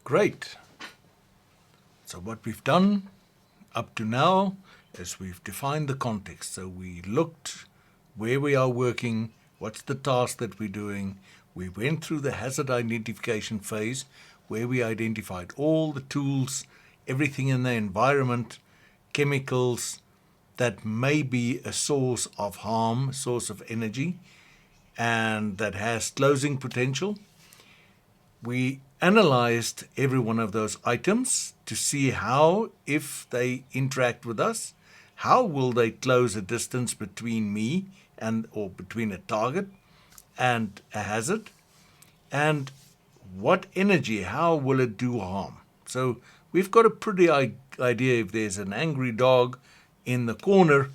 Great. So what we've done up to now is we've defined the context. So we looked where we are working, what's the task that we're doing. We went through the hazard identification phase where we identified all the tools, everything in the environment, chemicals that may be a source of harm, source of energy, and that has closing potential. We analyzed every one of those items to see how, if they interact with us, how will they close a distance between me and or between a target and a hazard, and what energy, how will it do harm. So we've got a pretty idea. If there's an angry dog in the corner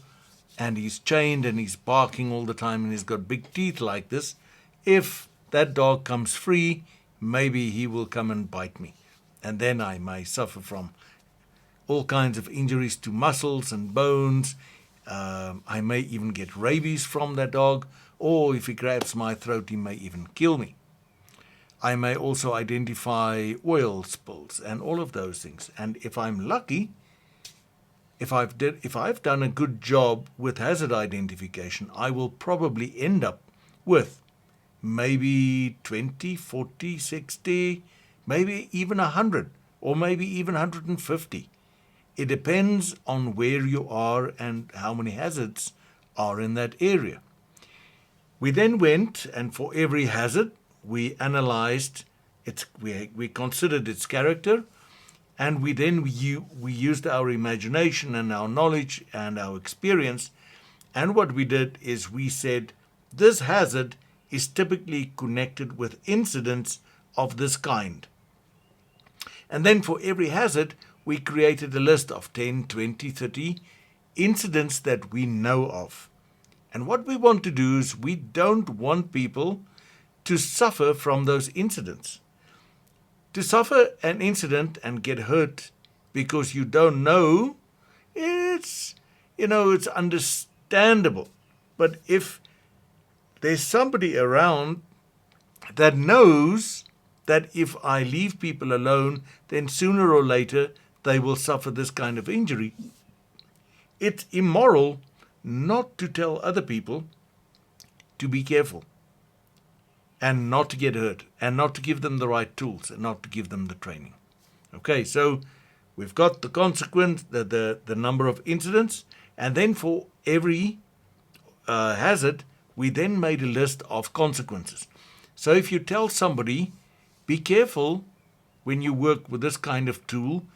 and he's chained and he's barking all the time and he's got big teeth like this, if that dog comes free, maybe he will come and bite me. And then I may suffer from all kinds of injuries to muscles and bones. I may even get rabies from that dog, or if he grabs my throat, he may even kill me. I may also identify oil spills and all of those things. And if I'm lucky, if I've done a good job with hazard identification, I will probably end up with maybe 20, 40, 60, maybe even 100, or maybe even 150. It depends on where you are and how many hazards are in that area. We then went, and for every hazard, we analyzed its, we considered its character, and we used our imagination and our knowledge and our experience. And what we did is we said, this hazard is typically connected with incidents of this kind. And then for every hazard, we created a list of 10, 20, 30 incidents that we know of. And what we want to do is we don't want people to suffer from those incidents. To suffer an incident and get hurt because you don't know, it's understandable. But if there's somebody around that knows that if I leave people alone, then sooner or later they will suffer this kind of injury, it's immoral not to tell other people to be careful and not to get hurt and not to give them the right tools and not to give them the training. Okay, so we've got the consequence, the number of incidents, and then for every hazard, we then made a list of consequences. So if you tell somebody, be careful when you work with this kind of tool,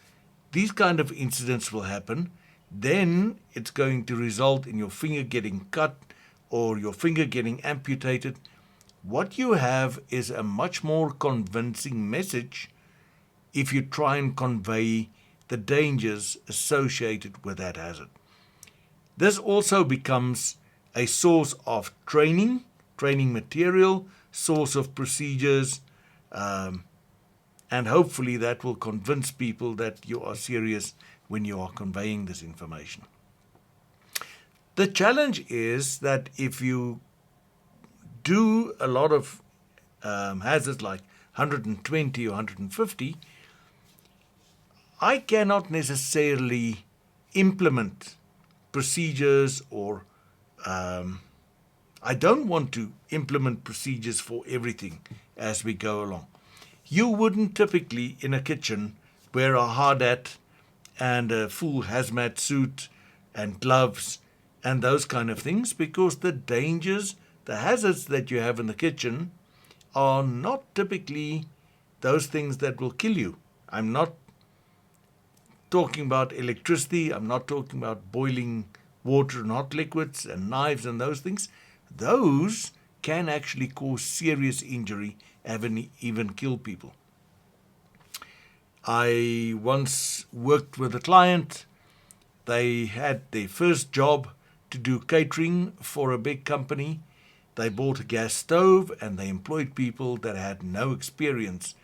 these kind of incidents will happen, then it's going to result in your finger getting cut or your finger getting amputated. What you have is a much more convincing message if you try and convey the dangers associated with that hazard. This also becomes a source of training material, source of procedures, and hopefully that will convince people that you are serious when you are conveying this information. The challenge is that if you do a lot of hazards like 120 or 150, I cannot necessarily implement procedures or I don't want to implement procedures for everything as we go along. You wouldn't typically in a kitchen wear a hard hat and a full hazmat suit and gloves and those kind of things, because the dangers, the hazards that you have in the kitchen are not typically those things that will kill you. I'm not talking about electricity. I'm not talking about boiling water and hot liquids and knives and those things. Those can actually cause serious injury and even kill people. I once worked with a client. They had their first job to do catering for a big company. They bought a gas stove and they employed people that had no experience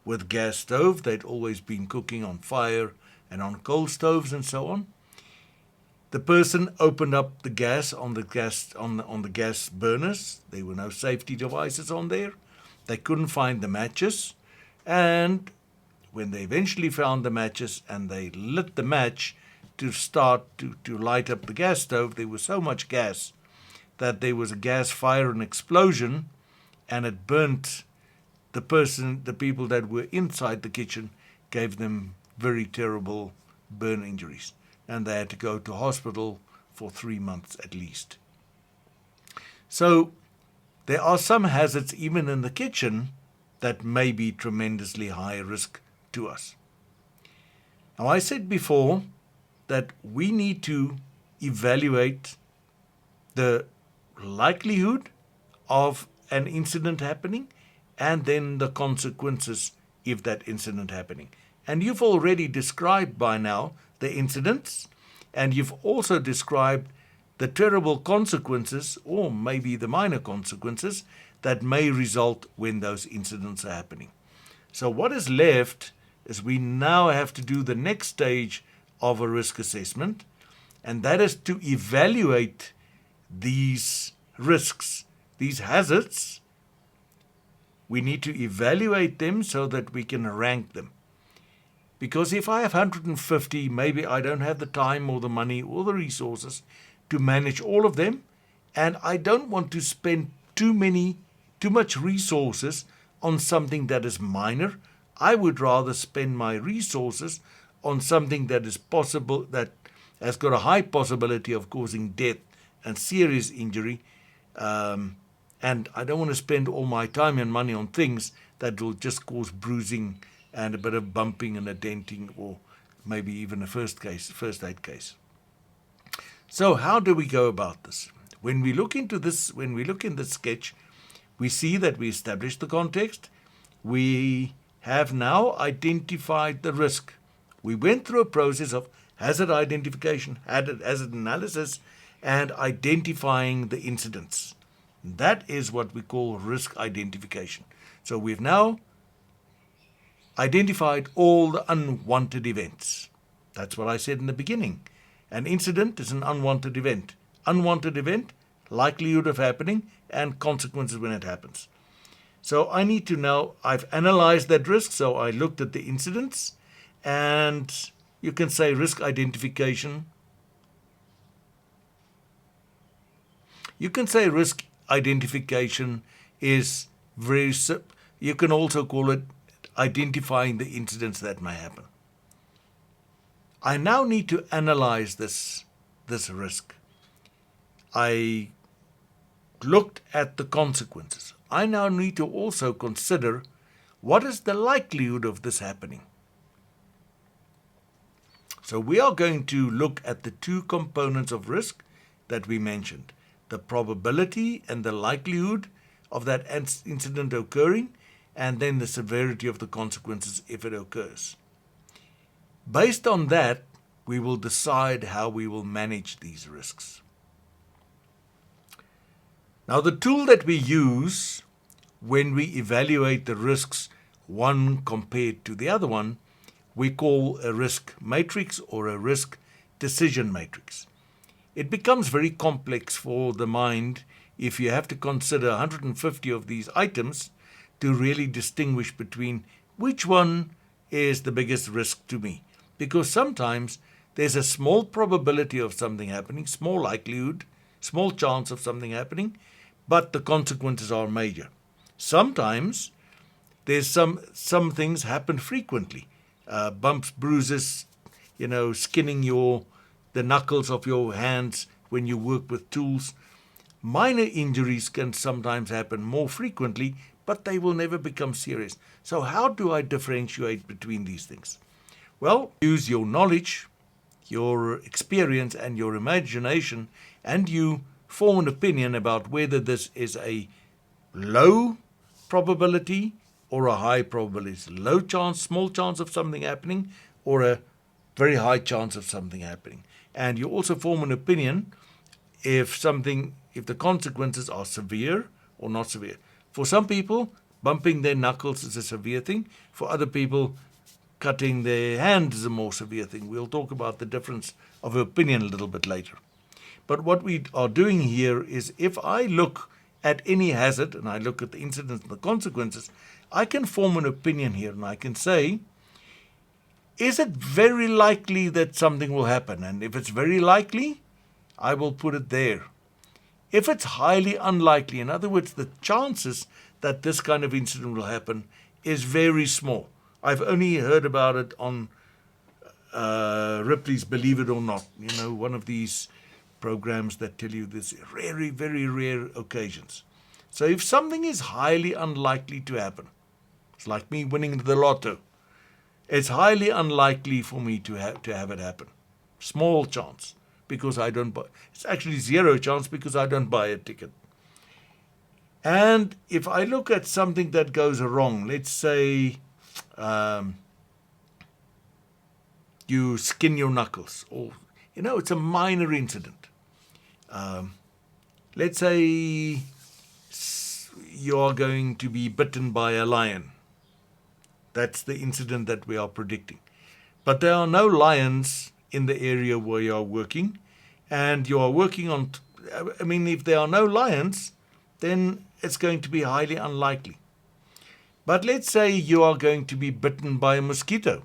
with gas stove. They'd always been cooking on fire and on coal stoves and so on. The person opened up the gas on the gas burners. There were no safety devices on there. They couldn't find the matches. And when they eventually found the matches and they lit the match to start to light up the gas stove, there was so much gas that there was a gas fire and explosion, and it burnt the people that were inside the kitchen, gave them very terrible burn injuries, and they had to go to hospital for 3 months at least. So there are some hazards even in the kitchen that may be tremendously high risk to us. Now, I said before that we need to evaluate the likelihood of an incident happening and then the consequences if that incident happening. And you've already described by now the incidents, and you've also described the terrible consequences, or maybe the minor consequences, that may result when those incidents are happening. So what is left is we now have to do the next stage of a risk assessment, and that is to evaluate these risks, these hazards. We need to evaluate them so that we can rank them. Because if I have 150, maybe I don't have the time or the money or the resources to manage all of them, and I don't want to spend too much resources on something that is minor. I would rather spend my resources on something that is possible, that has got a high possibility of causing death and serious injury, and I don't want to spend all my time and money on things that will just cause bruising and a bit of bumping and a denting, or maybe even a first aid case. So how do we go about this? When we look in this sketch, we see that we established the context. We have now identified the risk. We went through a process of hazard identification, hazard analysis, and identifying the incidents. That is what we call risk identification. So we've now identified all the unwanted events. That's what I said in the beginning. An incident is an unwanted event. Unwanted event, likelihood of happening, and consequences when it happens. So I need to know, I've analyzed that risk, so I looked at the incidents, and you can say risk identification. You can say risk identification is you can also call it identifying the incidents that may happen. I now need to analyze this risk. I looked at the consequences. I now need to also consider what is the likelihood of this happening. So we are going to look at the two components of risk that we mentioned, the probability and the likelihood of that incident occurring, and then the severity of the consequences if it occurs. Based on that, we will decide how we will manage these risks. Now, the tool that we use when we evaluate the risks, one compared to the other one, we call a risk matrix or a risk decision matrix. It becomes very complex for the mind if you have to consider 150 of these items to really distinguish between which one is the biggest risk to me. Because sometimes there's a small probability of something happening, small likelihood, small chance of something happening, but the consequences are major. Sometimes there's some things happen frequently. Bumps, bruises, skinning the knuckles of your hands when you work with tools. Minor injuries can sometimes happen more frequently, but they will never become serious. So how do I differentiate between these things? Well, use your knowledge, your experience, and your imagination, and you form an opinion about whether this is a low probability or a high probability. Low chance, small chance of something happening, or a very high chance of something happening. And you also form an opinion if the consequences are severe or not severe. For some people, bumping their knuckles is a severe thing. For other people, cutting their hand is a more severe thing. We'll talk about the difference of opinion a little bit later. But what we are doing here is, if I look at any hazard and I look at the incidents and the consequences, I can form an opinion here, and I can say Is it very likely that something will happen? And if it's very likely, I will put it there. If it's highly unlikely, in other words, the chances that this kind of incident will happen is very small. I've only heard about it on Ripley's Believe It or Not, one of these programs that tell you this very, very rare occasions. So if something is highly unlikely to happen, it's like me winning the lotto. It's highly unlikely for me to have it happen. Small chance, because I don't buy. It's actually zero chance because I don't buy a ticket. And if I look at something that goes wrong, let's say you skin your knuckles, or it's a minor incident. Let's say you are going to be bitten by a lion. That's the incident that we are predicting. But there are no lions in the area where you are working, and you are working on, if there are no lions, then it's going to be highly unlikely. But let's say you are going to be bitten by a mosquito.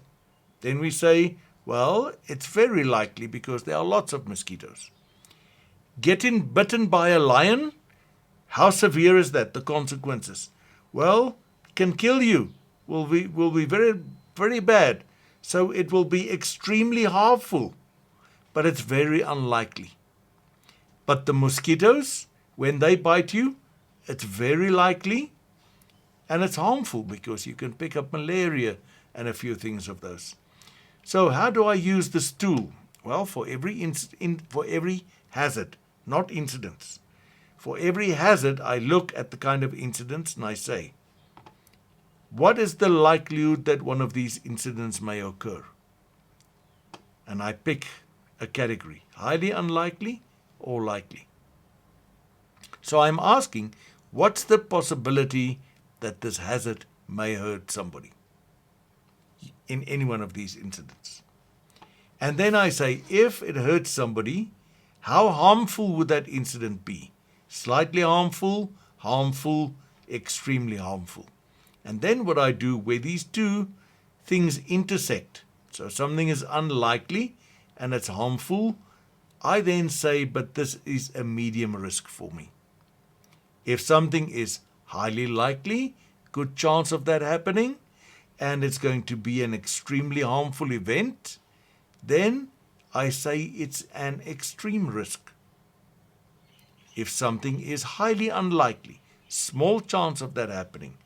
Then we say, well, it's very likely because there are lots of mosquitoes. Getting bitten by a lion, how severe is that, the consequences? Well, it can kill you. Will be very, very bad. So it will be extremely harmful, but it's very unlikely. But the mosquitoes, when they bite you, it's very likely, and it's harmful because you can pick up malaria and a few things of those. So how do I use this tool? Well, for every hazard, not incidents. For every hazard, I look at the kind of incidents and I say, what is the likelihood that one of these incidents may occur? And I pick a category, highly unlikely or likely. So I'm asking, what's the possibility that this hazard may hurt somebody in any one of these incidents? And then I say, if it hurts somebody, how harmful would that incident be? Slightly harmful, harmful, extremely harmful. And then what I do, where these two things intersect, so something is unlikely and it's harmful, I then say, but this is a medium risk for me. If something is highly likely, good chance of that happening, and it's going to be an extremely harmful event, then I say it's an extreme risk. If something is highly unlikely, small chance of that happening,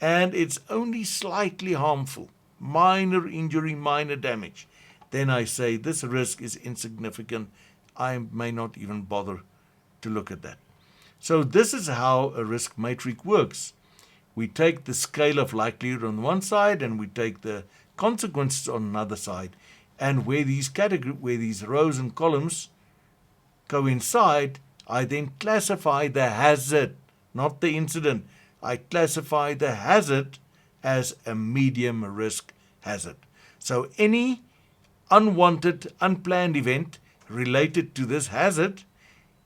and it's only slightly harmful, minor injury, minor damage, then I say this risk is insignificant. I may not even bother to look at that. So this is how a risk matrix works. We take the scale of likelihood on one side and we take the consequences on another side. And where these rows and columns coincide, I then classify the hazard, not the incident. I classify the hazard as a medium risk hazard. So any unwanted, unplanned event related to this hazard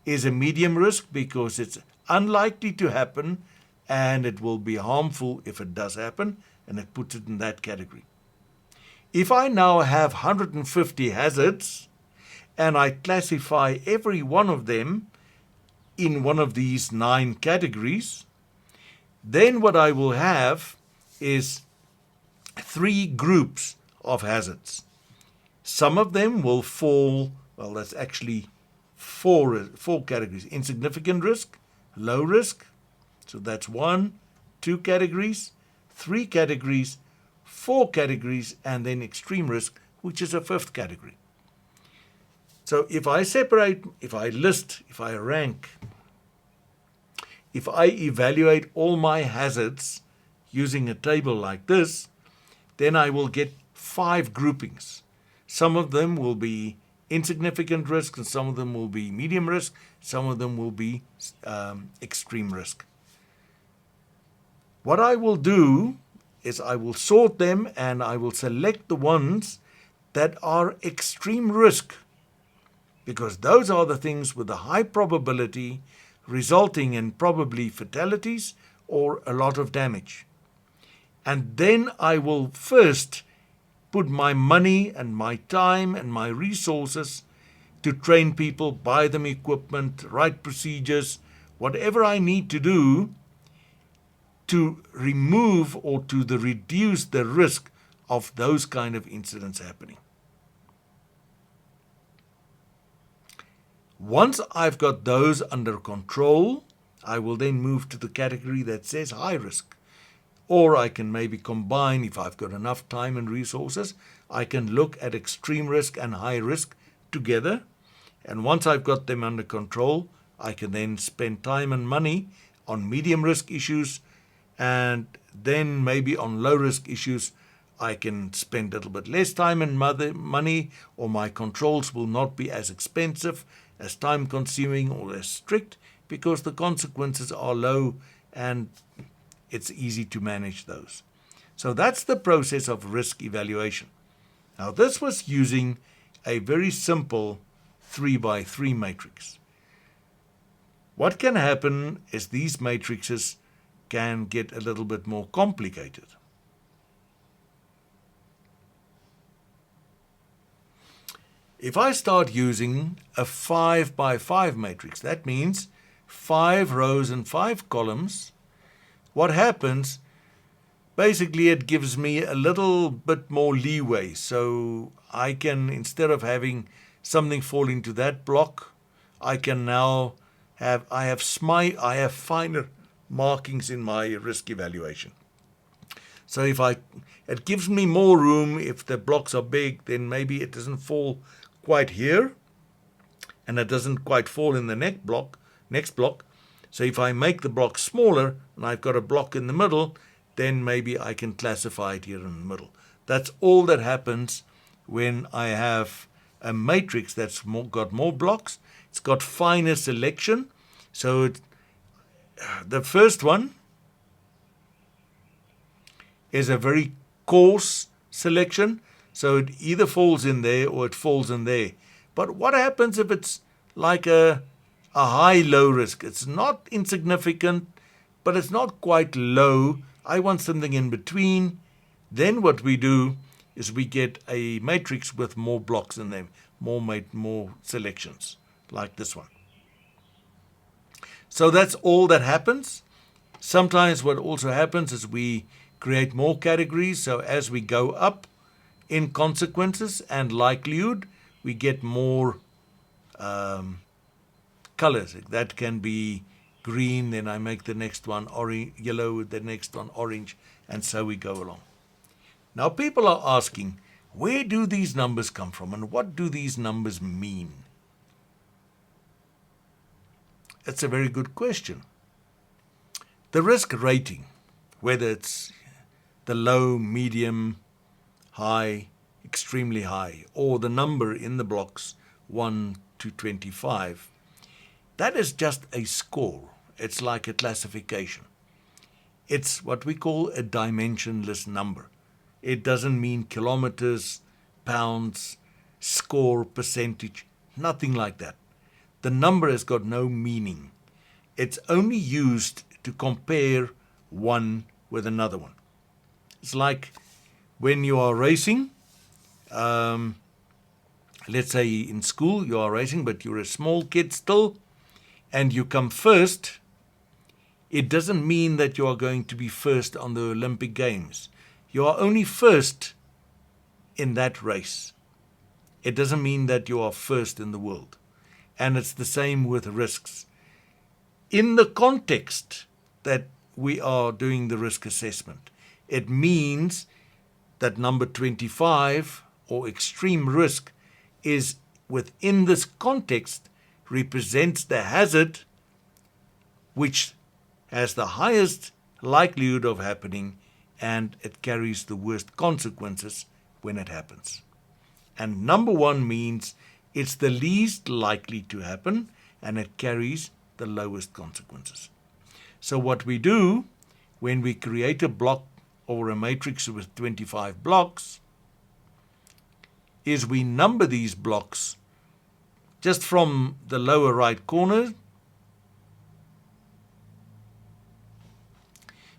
is a medium risk because it's unlikely to happen and it will be harmful if it does happen, and it puts it in that category. If I now have 150 hazards and I classify every one of them in one of these 9 categories, then what I will have is 3 groups of hazards. Some of them will fall, well, that's actually four categories. Insignificant risk, low risk, so that's 1, 2 categories, 3 categories, 4 categories, and then extreme risk, which is a 5th category. So if I separate, if I list, if I rank, if I evaluate all my hazards using a table like this, then I will get 5 groupings. Some of them will be insignificant risk, and some of them will be medium risk, some of them will be extreme risk. What I will do is I will sort them and I will select the ones that are extreme risk, because those are the things with a high probability resulting in probably fatalities or a lot of damage. And then I will first put my money and my time and my resources to train people, buy them equipment, write procedures, whatever I need to do to remove or to reduce the risk of those kind of incidents happening. Once I've got those under control, I will then move to the category that says high risk. Or I can maybe combine, if I've got enough time and resources, I can look at extreme risk and high risk together. And once I've got them under control, I can then spend time and money on medium risk issues, and then maybe on low risk issues, I can spend a little bit less time and money, or my controls will not be as expensive, as time consuming, or as strict, because the consequences are low and it's easy to manage those. So that's the process of risk evaluation. Now this was using a very simple 3x3 matrix. What can happen is these matrices can get a little bit more complicated. If I start using a 5x5 matrix, that means 5 rows and 5 columns. What happens, basically it gives me a little bit more leeway. So I can, instead of having something fall into that block, I can now have finer markings in my risk evaluation. So it gives me more room. If the blocks are big, then maybe it doesn't fall quite here, and it doesn't quite fall in the next block. So if I make the block smaller and I've got a block in the middle, then maybe I can classify it here in the middle. That's all that happens when I have a matrix that's got more blocks. It's got finer selection. So the first one is a very coarse selection. So it either falls in there or it falls in there. But what happens if it's like a high-low risk? It's not insignificant, but it's not quite low. I want something in between. Then what we do is we get a matrix with more blocks in them, more selections, like this one. So that's all that happens. Sometimes what also happens is we create more categories. So as we go up in consequences and likelihood, we get more colors. That can be green, then I make the next one orange, yellow, the next one orange, and so we go along. Now people are asking, where do these numbers come from and what do these numbers mean? It's a very good question. The risk rating, whether it's the low, medium, high, extremely high, or the number in the blocks 1 to 25, that is just a score. It's like a classification. It's what we call a dimensionless number. It doesn't mean kilometers, pounds, score, percentage, nothing like that. The number has got no meaning. It's only used to compare one with another one. It's like when you are racing, let's say in school you are racing, but you're a small kid still, and you come first. It doesn't mean that you are going to be first on the Olympic Games. You are only first in that race. It doesn't mean that you are first in the world. And it's the same with risks. In the context that we are doing the risk assessment, it means that number 25, or extreme risk, is within this context, represents the hazard which has the highest likelihood of happening, and it carries the worst consequences when it happens. And number 1 means it's the least likely to happen, and it carries the lowest consequences. So what we do when we create a block or a matrix with 25 blocks is we number these blocks just from the lower right corner,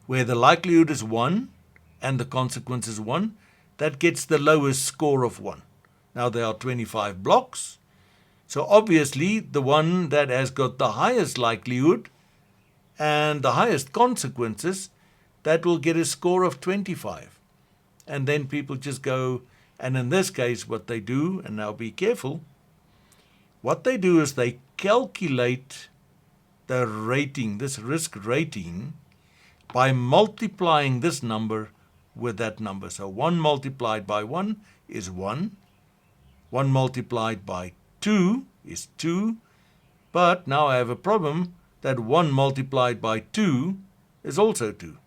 where the likelihood is 1 and the consequence is 1. that gets the lowest score of 1. Now there are 25 blocks, so obviously the one that has got the highest likelihood and the highest consequences, that will get a score of 25. And then people just go, and in this case what they do, and now be careful, what they do is they calculate the rating, this risk rating, by multiplying this number with that number. So 1 multiplied by 1 is 1. 1 multiplied by 2 is 2. But now I have a problem that 1 multiplied by 2 is also 2.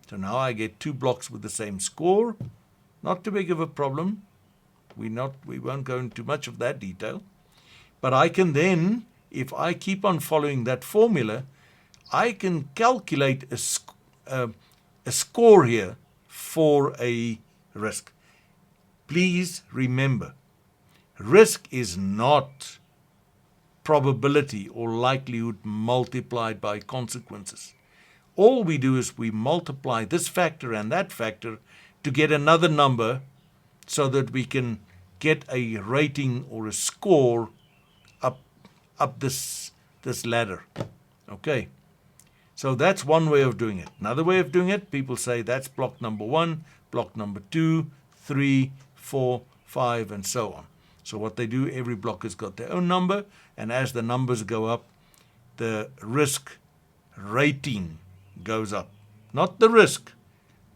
So now I get 2 blocks with the same score. Not too big of a problem. We won't go into much of that detail. But I can then, if I keep on following that formula, I can calculate a score here for a risk. Please remember, risk is not probability or likelihood multiplied by consequences. All we do is we multiply this factor and that factor to get another number so that we can get a rating or a score up this ladder. Okay. So that's one way of doing it. Another way of doing it, people say that's block number 1, block number 2, 3, 4, 5, and so on. So what they do, every block has got their own number, and as the numbers go up, the risk rating goes up. Not the risk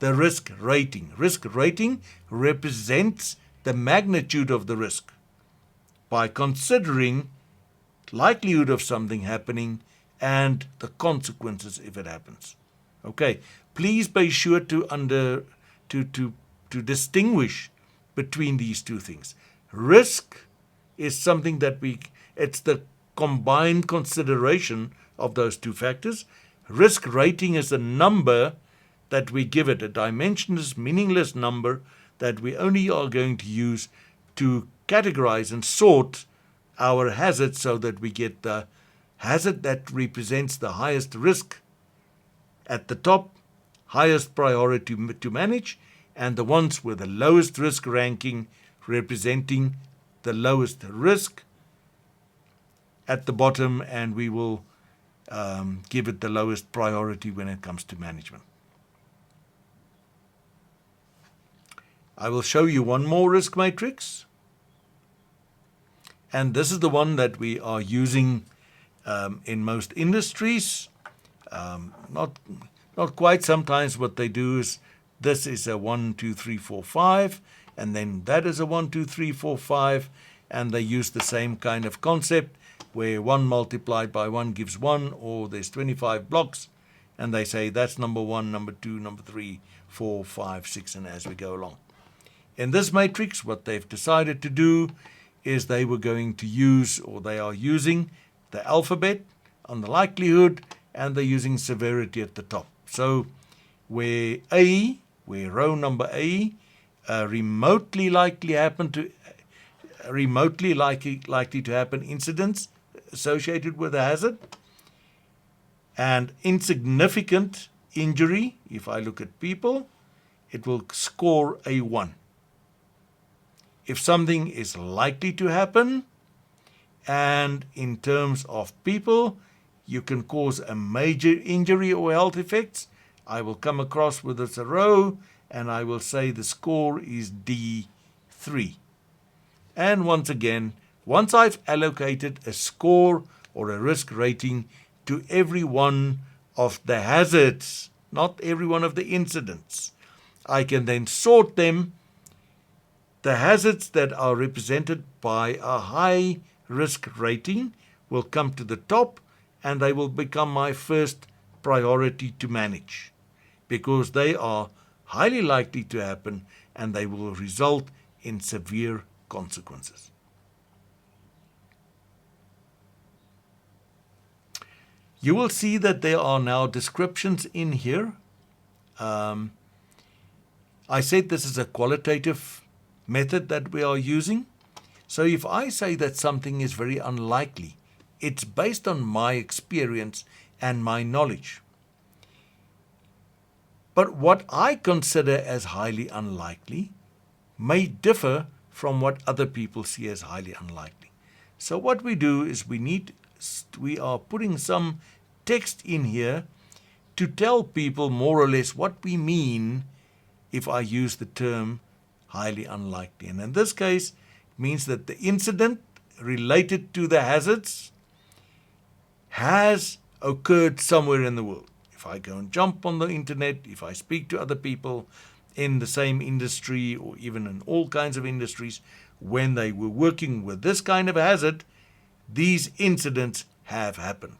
rating. Risk rating represents the magnitude of the risk by considering likelihood of something happening and the consequences if it happens. Okay, please be sure to distinguish between these two things. Risk is something that it's the combined consideration of those two factors. Risk rating is a number that we give it, a dimensionless, meaningless number that we only are going to use to categorize and sort our hazards so that we get the hazard that represents the highest risk at the top, highest priority to manage, and the ones with the lowest risk ranking representing the lowest risk at the bottom, and we will give it the lowest priority when it comes to management. I will show you one more risk matrix. And this is the one that we are using in most industries. Not quite. Sometimes what they do is this is a 1, 2, 3, 4, 5, and then that is a 1, 2, 3, 4, 5, and they use the same kind of concept where 1 multiplied by 1 gives 1, or there's 25 blocks, and they say that's number 1, number 2, number 3, 4, 5, 6, and as we go along. In this matrix, what they've decided to do is they were going to use, or they are using, the alphabet on the likelihood, and they're using severity at the top. So where row number A, remotely likely to happen incidents associated with a hazard, and insignificant injury, if I look at people, it will score a 1. If something is likely to happen, and in terms of people, you can cause a major injury or health effects, I will come across with this a row, and I will say the score is D3. And once again, once I've allocated a score or a risk rating to every one of the hazards, not every one of the incidents, I can then sort them. The hazards that are represented by a high risk rating will come to the top, and they will become my first priority to manage because they are highly likely to happen and they will result in severe consequences. You will see that there are now descriptions in here. I said this is a qualitative method that we are using. So if I say that something is very unlikely, it's based on my experience and my knowledge. But what I consider as highly unlikely may differ from what other people see as highly unlikely. So what we do is we are putting some text in here to tell people more or less what we mean if I use the term highly unlikely. And in this case, it means that the incident related to the hazards has occurred somewhere in the world. If I go and jump on the internet, if I speak to other people in the same industry or even in all kinds of industries, when they were working with this kind of hazard, these incidents have happened.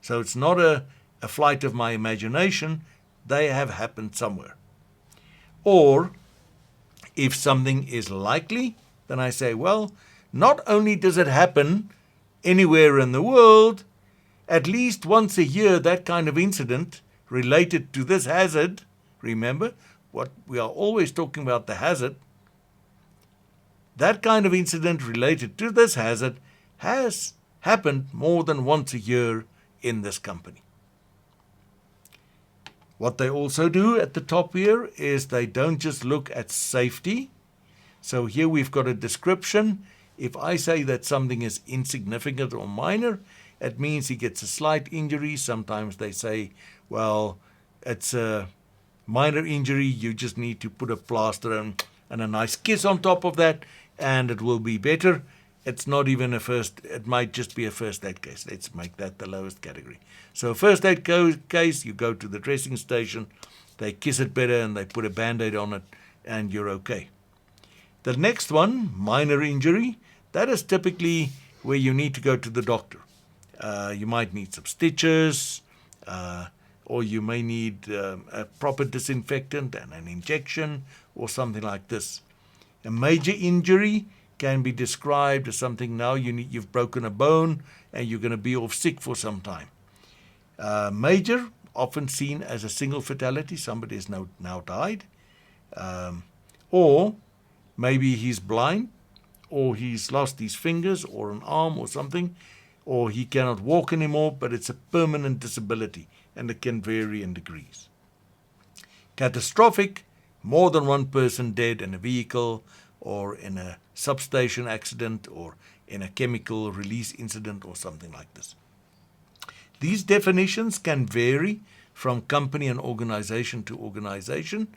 So it's not a flight of my imagination, they have happened somewhere. Or if something is likely, then I say, well, not only does it happen anywhere in the world, at least once a year that kind of incident related to this hazard, remember, what we are always talking about the hazard, that kind of incident related to this hazard has happened more than once a year in this company. What they also do at the top here is they don't just look at safety. So here we've got a description. If I say that something is insignificant or minor, it means he gets a slight injury. Sometimes they say, well, it's a minor injury. You just need to put a plaster and a nice kiss on top of that, and it will be better. It's not even it might just be a first aid case. Let's make that the lowest category. So first aid case, you go to the dressing station, they kiss it better and they put a Band-Aid on it and you're okay. The next one, minor injury, that is typically where you need to go to the doctor. You might need some stitches, or you may need a proper disinfectant and an injection or something like this. A major injury can be described as something now you've broken a bone and you're going to be off sick for some time. Major, often seen as a single fatality, somebody has now died. Or maybe he's blind, or he's lost his fingers or an arm or something, or he cannot walk anymore, but it's a permanent disability and it can vary in degrees. Catastrophic, more than one person dead in a vehicle or in a substation accident or in a chemical release incident or something like this. These definitions can vary from company and organization to organization,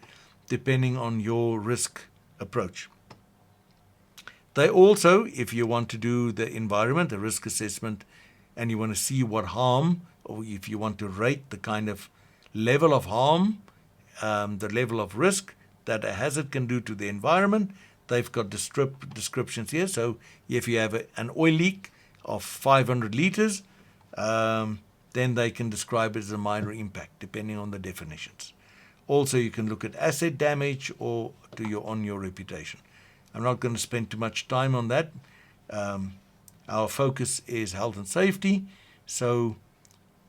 depending on your risk approach. They also, if you want to do the environment, the risk assessment, and you want to see what harm, or if you want to rate the kind of level of harm, the level of risk that a hazard can do to the environment, they've got descriptions here. So if you have an oil leak of 500 liters, then they can describe it as a minor impact, depending on the definitions. Also, you can look at asset damage or on your reputation. I'm not going to spend too much time on that. Our focus is health and safety, so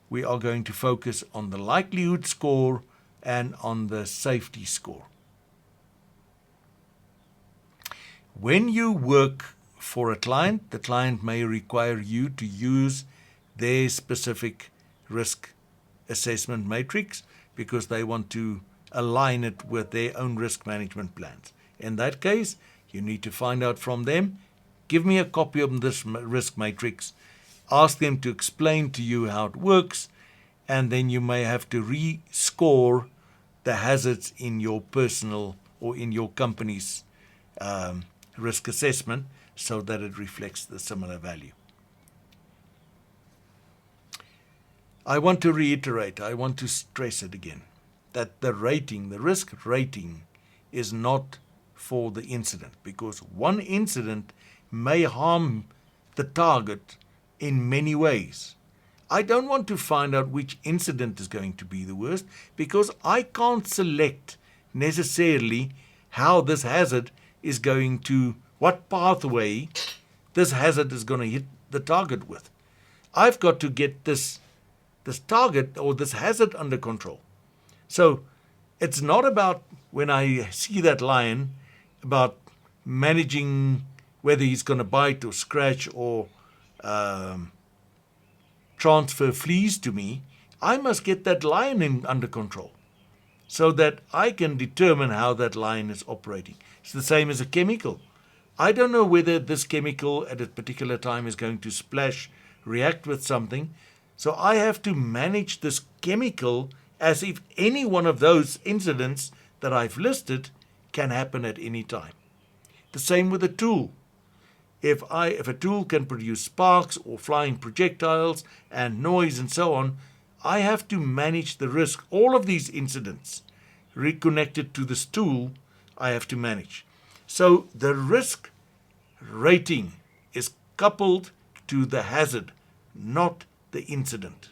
we are going to focus on the likelihood score and on the safety score. When you work for a client, the client may require you to use their specific risk assessment matrix because they want to align it with their own risk management plans. In that case, you need to find out from them, give me a copy of this risk matrix, ask them to explain to you how it works, and then you may have to rescore the hazards in your personal or in your company's risk assessment so that it reflects the similar value. I want to reiterate, I want to stress it again, that the risk rating is not for the incident, because one incident may harm the target in many ways. I don't want to find out which incident is going to be the worst, because I can't select necessarily how this hazard is going to, what pathway this hazard is going to hit the target with. I've got to get this target or this hazard under control. So it's not about, when I see that lion, about managing whether he's going to bite or scratch or transfer fleas to me. I must get that lion under control. so that I can determine how that line is operating. It's the same as a chemical. I don't know whether this chemical at a particular time is going to splash, react with something. So I have to manage this chemical as if any one of those incidents that I've listed can happen at any time. The same with a tool. If a tool can produce sparks or flying projectiles and noise and so on, I have to manage the risk. All of these incidents reconnected to this tool, I have to manage. So the risk rating is coupled to the hazard, not the incident.